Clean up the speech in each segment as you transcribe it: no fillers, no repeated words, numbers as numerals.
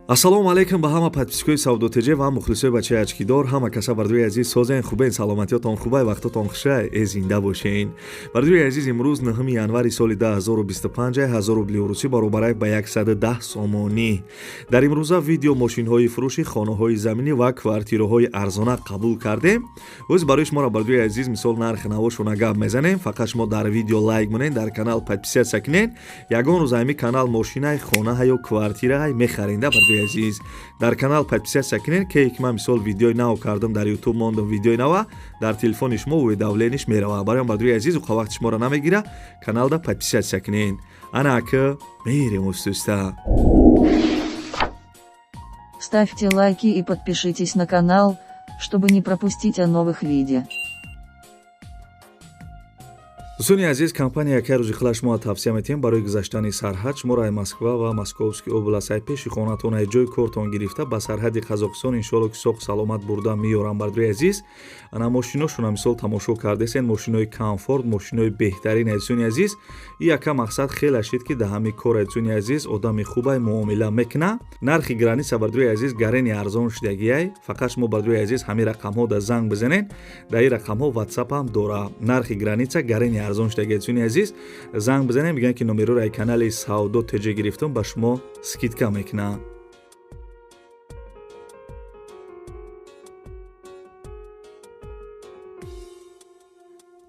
ассалому алайкум ба ҳама подписчикои савдотеҷе ва мухлисои бачаи ачкидор. Ҳама каса бардои азиз созен хубен, саломатиётон хубай, вақтотон хушай, зинда бошен. Бардои азиз имрӯз 9 январи соли 2025 1000 рубли урусӣ баробар ба 110 сомонӣ. Дар имрӯза видео мошинҳои фурӯши хонаҳои заминӣ ва квартираҳои арзона қабул кардем. Оз барои шуморо бардои азиз мисол нархи навошона гап мезанем. Фақат шумо дар видео лайк монед, дар канал подписатсия кинед. Ягон рӯз ҳами канал мошинаи хонаҳа ё квартираҳай мехаренда бардои азиз дар канал подписатсия кинед ки ки ман мисол видеои нав кардам дар YouTube мондам видеои нава дар телефони шумо уведомлениш мерава. Барои бардои азиз уқа вақти шуморо намегира каналда подписатсия кинед. Ана ака мерем устуста. Ставьте лайки и подпишитесь на канал, чтобы не пропустить о новых видео. дӯстони азиз, компания яке рӯзи хила шумо тавсия метиҳем барои гузаштани сарҳад шуморо ай Москва ва Московский област ай пеши хонатон ай ҷои кортон гирифта ба сарҳади Қазоқистон иншоалло ки соғ саломат бурда меёрам бардои азиз. Ана мошиношуна мисол тамошо кардесен, мошинои комфорт, мошинои беҳтарин ай дӯстони азиз. И яка мақсад хела шид ки да ҳами кор ай дӯстони азиз одами хубай муомила мекуна. Нархи граница бардои азиз гарени арзон шудагӣ ай. Фақат шумо бардои азиз ҳами рақамҳо да занг бизанед. Дар ин рақамҳо WhatsApp ҳам дора. Нархи граница гарени арзон шудагӣ дӯстони азиз. Занг бизанед, мегӯянд ки номероро ай канали Савдо теҷа гирифтам ба шумо скидка мекуна.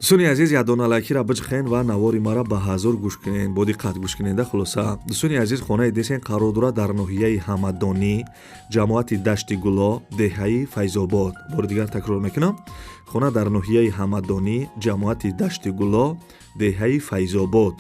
дӯстони азиз, ядона лайкиро биҷхен ва навори мара ба ҳазур гӯш кунед. Бо диққат гӯш кунед. Хулоса дӯстони азиз, хонаи десен қарор дорад дар ноҳияи Ҳамадонӣ, ҷамоати Дашти Гуло, деҳаи Файзобод. Бори дигар такрор мекунам. Хона дар ноҳияи Ҳамадонӣ, ҷамоати Дашти Гуло, деҳаи Файзобод.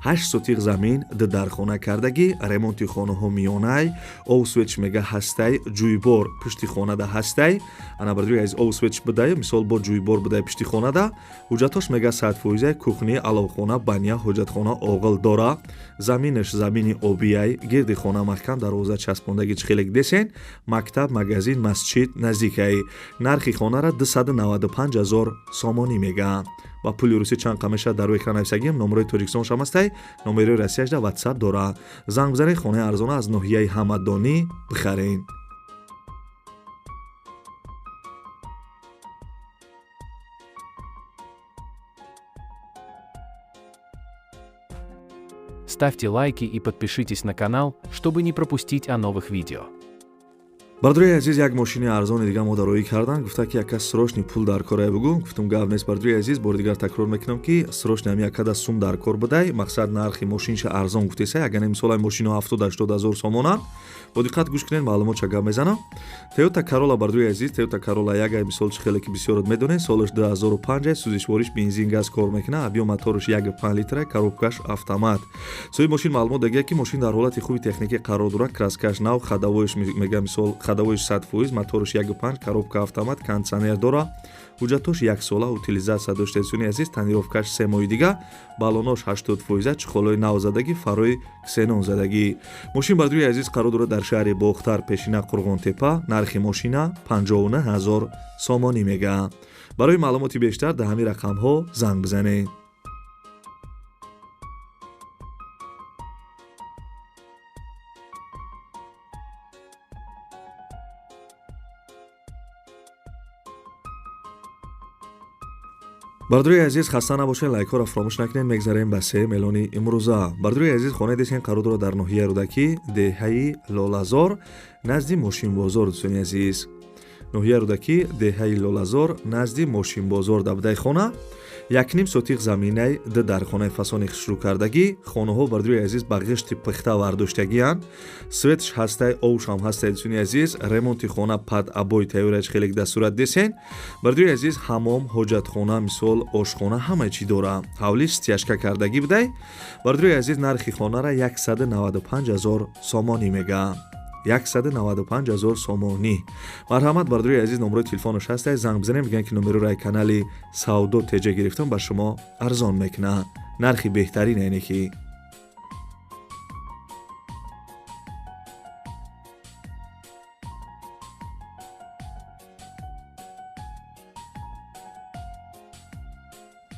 8 сотиқ замин дархона кардагӣ, ремонти хонаҳо миёнай, овсвеч мега ҳастай, ҷӯйбор пишти хонада ҳастай. Ана бардои аз овсвеч бидай, мисол бо ҷӯйбор бидай пишти хонада. Ҳуҷҷатош мега 100%, кухни, аловхона, баня, ҳоҷатхона оғил дора. Заминаш замини обияй, гирди хона маҳкам дарвоза часпондагӣ чихелек десен, мактаб, магазин, масҷид наздикай. Нархи хонара 295 000 сомонӣ мега. Ба пули русӣ чанд қамеша дар рӯи экран нависагим, номерои Тоҷикистон шамастай, номерои Россияшда WhatsApp дора. Занг бизанед, хонаи арзона аз ноҳияи Ҳамадонӣ бихарен. Ставьте лайки и подпишитесь на канал, чтобы не пропустить о новых видео. бардои азиз, як мошини арзони дига мо дароӣ кардан. Гуфта ки яка срочни пул дар корай бугу. Гуфтам гап нест бардои азиз, бори дигар такрор мекунам ки срочни ҳами якада сум дар кор бидай. Мақсад нархи мошинша арзон гуфтеса, ягане мисола мошино 70-80 000 сомона. Бо диққат гӯш кунед, маълумот ча гап мезанам. Toyota Corolla бардои азиз, Toyota Corolla як ай мисол чихеле ки бисёрот медонед, солаш 2005, сӯзишвориш бензин газ кор мекуна, объем моториш 1.5 литра, коробкаш автомат. Соҳиби мошин маълумот дагия ки мошин дар ҳолати хуби техникӣ қарор дорад, краскаш нав, хадавоиш мега мисол хадавоиш 100%, моториш 1.5, коробка автомат, кондитсионер дора. ҳуҷҷатош 1 сола утилизатсия дошта дӯстони азиз, танировкаш 3 моҳи дига, балонош 80%, чихолои нав задагӣ, фарои ксенон задагӣ. Мошин бардои азиз қарор дорад дар шаҳри Бохтар, пешина Қурғонтепа. Нархи мошина 59 000 сомонӣ мега. Барои маълумоти бештар дар ҳамин рақамҳо занг бизанед. бардои азиз, хаста набошед, лайкҳоро фаромӯш накунед. Мегзарем ба се мелони имрӯза. бардои азиз, хонаи десен қарор дорад дар ноҳияи Рӯдакӣ, деҳаи Лолазор, назди Мошинбозор. дӯстони азиз, ноҳияи Рӯдакӣ, деҳаи Лолазор, назди Мошинбозор давидай хона. 1.5 сотиқ заминаи дархонаи фасони хушрӯкардагӣ. хонаҳо бардои азиз ба ғишти пухта вардоштагиянд. светш ҳастай, овшам ҳастай дӯстони азиз. ремонти хона пад абои тайёрияш хелек дар сурат десен. бардои азиз, ҳамом, ҳоҷатхона, мисол ошхона ҳамаи чӣ дора. ҳавлиш стяжка кардагӣ бидай. бардои азиз, нархи хонара 195 000 сомонӣ мега. 195 000 сомонӣ. марҳамат, бардои азиз, номерои телефонош ҳастай, занг бизанем, мегӯянд ки номероро ай канали Савдо теҷа гирифтам ба шумо арзон мекуна. нархи беҳтарин айне ки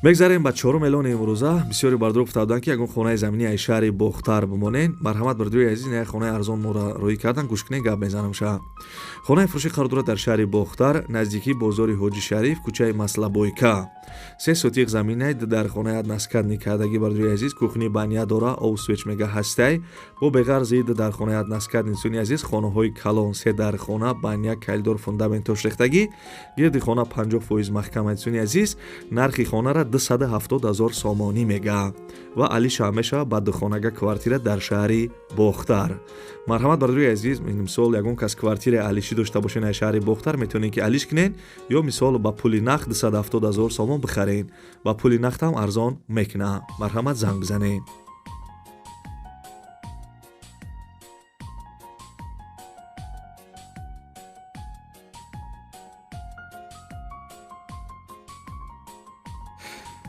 мегзарем ба чорум эълони имрӯза. Бисёре бардор гуфтауданд ки ягон хонаи заминӣ ай шаҳри Бохтар бимонен. Марҳамат бардӯи азиз, ин як хонаи арзон моро рӯй кардан. гӯш кунед, гап мезанам ша. хонаи фурӯшӣ қарор дорад дар шаҳри Бохтар, наздикии бозори Ҳоҷи Шариф, кӯчаи Маслабойка. 3 сотиқ заминаи дар хонаи наскадни кардагӣ бардӯи азиз. кухни баня дора, ов свеч мега ҳастай. бо беғарзи дар хонаи наскадни инсони азиз, хонаҳои калон, 3 дар хона, баня, кайлдор, фундаментош рехтагӣ. гирди хона 50% маҳкама инсони азиз. нархи хонара 270,000 сомонӣ мега ва алиша мешава ба духонага квартира дар шаҳри Бохтар. марҳамат бардӯи азиз, мисол ягон кас квартираи алишӣ дошта бошен дар шаҳри Бохтар, метавонед ки алиш кунед ё мисол ба пули нақд 270,000 сомон бихаред. ба пули нақд ҳам арзон мекуна. марҳамат, занг бизанед.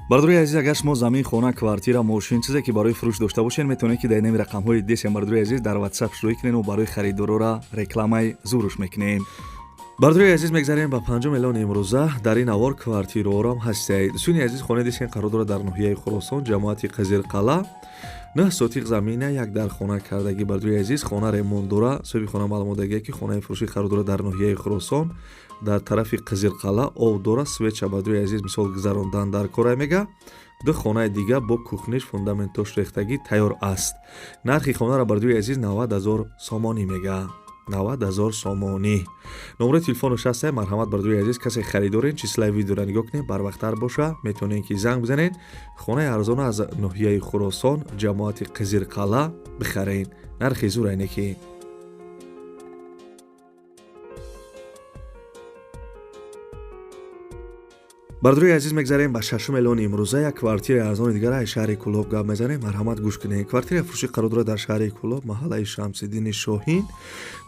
бардори азиз, агар шумо замин, хона, квартира, мошин чизе ки барои фурӯш дошта бошед, метавонед ки дар инами рақамҳои десем бардори азиз дар WhatsApp шурӯъ кунед ва барои харидорора рекламаи зуруш мекунем. бардори азиз, мегзарем ба панҷум эълони имрӯза. дар ин авор квартирорам ҳастед. дӯстони азиз, хонаи десен қарор дорад дар ноҳияи Хӯросон, ҷамоати Қызирқалъа. 9 сотиқ замина, як дар хона кардагӣ. бардори азиз, хона ремонт дора. соҳиби хона маълумот додааст ки хонаи фурӯшӣ қарор дорад дар ноҳияи Хӯросон, дар тарафи Қызирқалъа. ов дора, свеча бардори азиз мисол гузарондан дар кора мега. ду хонаи дига бо кухниш, фундаментош рехтагӣ тайёр аст. нархи хонара бардори азиз 90,000 сомонӣ мега. 90,000 сомонӣ. номери телефону шастай. марҳамат бардори азиз, касе харидорен, числаи видеоро нигоҳ кунед, барвақтар боша, метавонед ки занг бизанед. хонаи арзон аз ноҳияи Хӯросон, ҷамоати Қызирқалъа бихаред. нархи зур айнекӣ. бардори азиз, мегзарем ба шашум эълони имрӯза. як квартираи арзони дигар ай шаҳри Кӯлоб гап мезанем. марҳамат, гӯш кунед. квартираи фурӯшӣ қарор дорад дар шаҳри Кӯлоб, маҳаллаи Шамсиддини Шоҳин.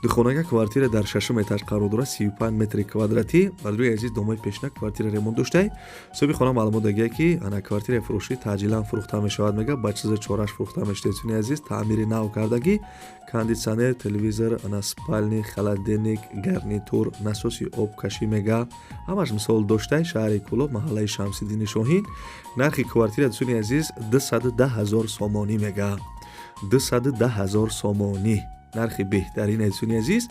духонага квартира дар шашум этаж қарор дорад, 35 метри квадратӣ. бардори азиз, домои пешна квартира ремонт доштай. соҳиби хона маълумот додааст ки ана квартираи фурӯшӣ таъҷилан фурӯхта мешавад мега, ба чизи чораш фурӯхта мешавад. инсони азиз, таъмири нав кардагӣ, кондитсионер, телевизор, ана спальник, холодильник, гарнитур, насоси обкашӣ мега, ҳамаш мисол доштай. шаҳри Кӯлоб, маҳаллаи Шамсиддини Шоҳин. нархи квартира дӯстони азиз 210,000 сомонӣ мега. 210,000 сомонӣ. нархи беҳтарин дӯстони азиз.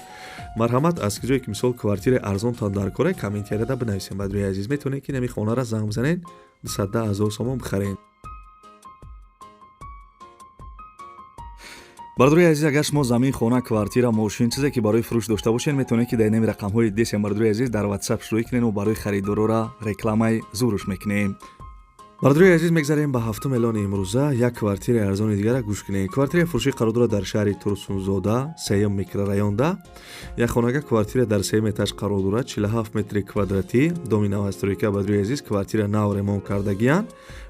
марҳамат, аз ҷое ки мисол квартираи арзонтон дар кора, комментарияда бинависед. бадруи азиз, метавонед ки нами хонара занг бизанед, 210,000 сомон бихаред. бардори азиз, агар шумо замин, хона, квартира, мошин чизе ки барои фурӯш дошта бошед, метавонед ки дар инами рақамҳои десем бардори азиз дар WhatsApp шурӯъ кунед ва барои харидорора рекламаи зуруш мекунем. бардори азиз, мегзарем ба ҳафтум эълони имрӯза. як квартираи арзони дигара гӯш кунед. квартираи фурӯшӣ қарор дорад дар шаҳри Турсунзода, 3 микрорайонда. як хонага квартира дар 3 этаж қарор дорад, 47 метри квадратӣ. доми навастройка. бардори азиз, квартира нав ремонт кардагиян.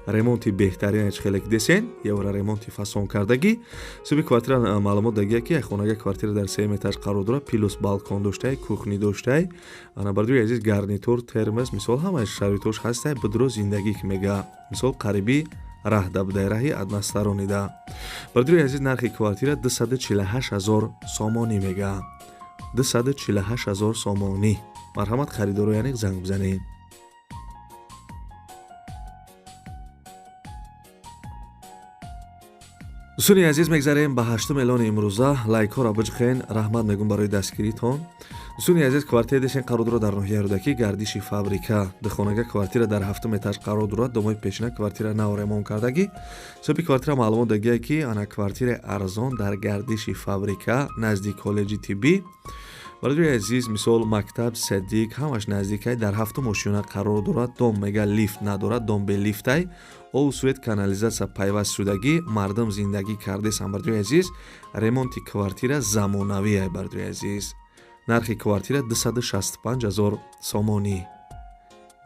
ремонти беҳтарин хелек десен, евро ремонти фасон кардагӣ. соҳиби квартира маълумот додааст ки як хонага квартира дар 3 этаж қарор дорад, плюс балкон доштай, кухни доштай. ана бардори азиз, гарнитур, термос, мисол ҳамаи шароитош ҳастай, бидро зиндагӣ мега. мисол қариби раҳ да будай, раҳи аднастаронида. бардори азиз, нархи квартира 248,000 сомонӣ мега. 248,000 сомонӣ. марҳамат, харидоро яъне занг бизанед. дӯстони азиз, мегзарем ба ҳаштум эълони имрӯза. лайкҳоро биҷухен, раҳмат мегӯм барои дастгиритон. дӯстони азиз, квартираи десен қарор дорад дар ноҳияи Рӯдакӣ, гардиши фабрика. духонага квартира дар 7 этаж қарор дорад, домои пешна квартира нав ремонт кардагӣ. соҳиби квартира маълумот додааст ки ана квартираи арзон дар гардиши фабрика, назди коллеҷи тиббӣ. бардори азиз, мисол мактаб, садик, ҳамаш наздикай, дар 7 мошина қарор дорад. дом мега лифт надорад, дом бе лифтай. ов свет, канализатсия пайваст шудагӣ, мардум зиндагӣ кардесам. бардори азиз, ремонти квартира замонавӣ ай. бардори азиз, нархи квартира 265,000 сомонӣ.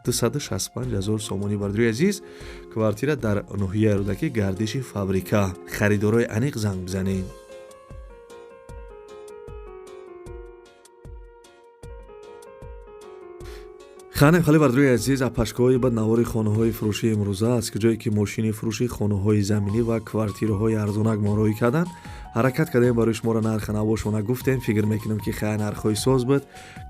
265,000 сомонӣ. бардори азиз, квартира дар ноҳияи Рӯдакӣ, гардиши фабрика. харидорои аниқ занг бизанед. хане хали бардори азиз, апашкаҳои бад навори хонаҳои фурӯшии имрӯза аз ҷое ки мошини фурӯшӣ, хонаҳои заминӣ ва квартираҳои арзонак морӯӣ карданд. ҳаракат кардем барои шуморо нарха навошона гуфтем, фикр мекунем ки хай нархҳои соз буд.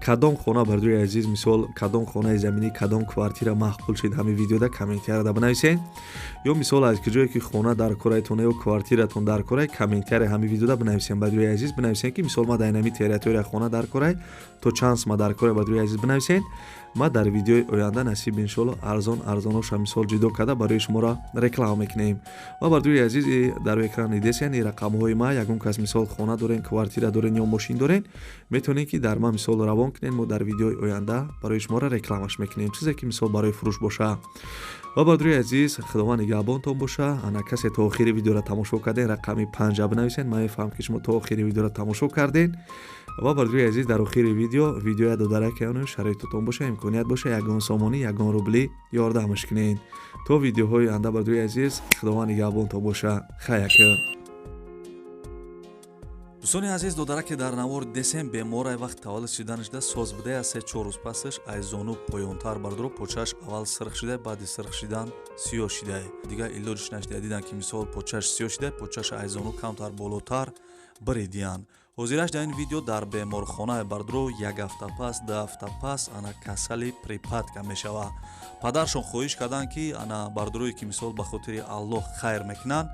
Кадом хона бардои азиз, мисол кадом хонаи заминӣ, кадом квартира маҳқул шид, ҳамин видеода комментарияда бинависен. ё мисол аз киҷое ки хона дар корайтон ё квартиратон дар корай, комментария ҳамин видеода бинависен. Бардои азиз бинависен ки мисол ма дар ҳамин территория хона дар корай, то чанд ма дар корай, бардои азиз бинависен. ма дар видеои оянда насиб иншолло арзоноша мисол ҷудо карда барои шуморо реклама мекунем. ва бардои азиз дар экрани десен рақамҳои ма, ягон кас мисол хона дорен, квартира дорен ё мошин дорен, метавонен ки дар ма мисол равон кунен, мо дар видеои оянда барои шуморо рекламаш мекунем, чизе ки мисол барои фурӯш боша. ва бардои азиз, худованд нигаҳбонтон боша. Ана касе то охири видеоро тамошо карден, рақами 5 бинависен, ман мефаҳмам ки шумо то охири видеоро тамошо карден. ва бардои азиз, дар охири видеоя додаракаёну шароитотон боша, имконият боша ягон сомонӣ, ягон рубли ёрдамаш кунен. То видеоҳои оянда бардои азиз, худованд нигаҳбонтон боша. Хаяка. дӯстони азиз, додараке дар навор десем беморай вақт таваллуд шуданаш да соз будая 3-4 рӯз пасаш ай зону поёнтар бардро почаш аввал сирх шидай, баъди сирх шидан сиёҳ шидай. Дига илоҷиш наштида дидан ки мисол почаш сиёҳ шидай, почаш ай зону камтар болотар биридиян. ҳозираш дар ин видео дар беморхонаи бардро 1 ҳафта пас, 2 ҳафта пас ана касали припадка мешава. падаршон хоҳиш карданд ки ана бардрои ки мисол ба хотири аллоҳ хайр мекунанд,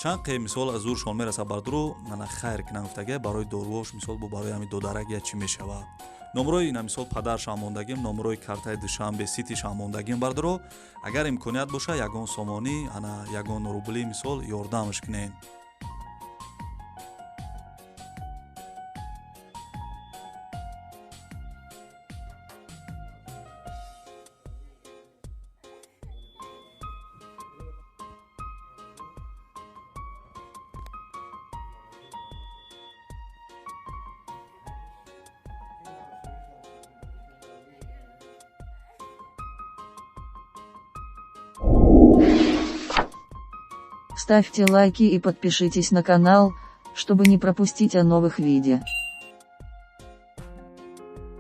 чанд қе мисол аз зуршон мераса бардро ана хайр кунанд, гуфтага барои дорувош мисол бо барои ҳамин додарак я чӣ мешава. номрои ина мисол падаршам мондагим, номрои картаи душанбе ситишам мондагим бардро, агар имконият боша ягон сомонӣ, ана ягон рубли мисол ёрдамаш кунен. Ставьте лайки и подпишитесь на канал, чтобы не пропустить о новых видео.